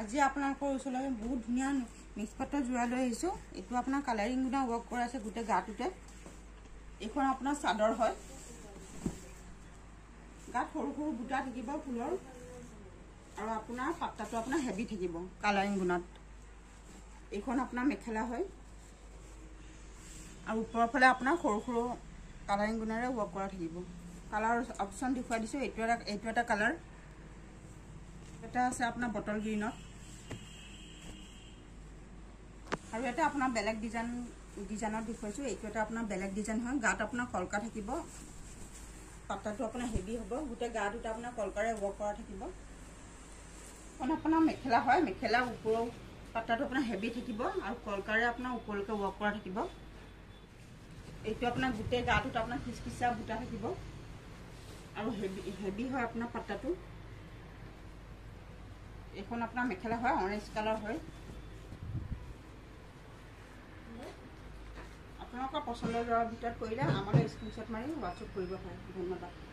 আজি আপোনালোকৰ ওচৰলৈ বহুত ধুনীয়া মিক্স পাটৰ যোৰা লৈ আহিছোঁ। এইটো আপোনাৰ কালাৰিং গুণা ৱৰ্ক কৰা আছে গোটেই গাটোতে। এইখন আপোনাৰ চাদৰ হয়, গাত সৰু সৰু বুটা থাকিব ফুলৰ, আৰু আপোনাৰ পাট্টাটো আপোনাৰ হেভি থাকিব কালাৰিং গুণাত। এইখন আপোনাৰ মেখেলা হয়, আৰু ওপৰৰ ফালে আপোনাৰ সৰু সৰু কালাৰিং গুণাৰে ৱৰ্ক কৰা থাকিব। কালাৰ অপশ্যন দেখুৱাই দিছোঁ। এইটো এটা কালাৰ, এটা আছে আপোনাৰ বটল গ্ৰীণত, আৰু এটা আপোনাৰ বেলেগ ডিজাইনত দেখুৱাইছোঁ। এইটো এটা আপোনাৰ বেলেগ ডিজাইন হয়, গাত আপোনাৰ কলকা থাকিব, পাট্টাটো আপোনাৰ হেভি হ'ব, গোটেই গাটোত আপোনাৰ কলকাৰে ৱৰ্ক কৰা থাকিব। এখন আপোনাৰ মেখেলা হয়, মেখেলাৰ ওপৰৰ পাট্টাটো আপোনাৰ হেভি থাকিব আৰু কলকাৰে আপোনাৰ ওপৰলৈকে ৱৰ্ক কৰা থাকিব। এইটো আপোনাৰ গোটেই গাটোত আপোনাৰ খিচখিচা বুটা থাকিব আৰু হেভি হয় আপোনাৰ পাট্টাটো। এইখন আপোনাৰ মেখেলা হয়, অৰেঞ্জ কালাৰ হয়। আপোনালোকৰ পচন্দৰ যোৱাৰ ভিতৰত কৰিলে আমালৈ স্ক্ৰীনশ্বট মাৰি হোৱাটছআপ কৰিব পাৰে। ধন্যবাদ।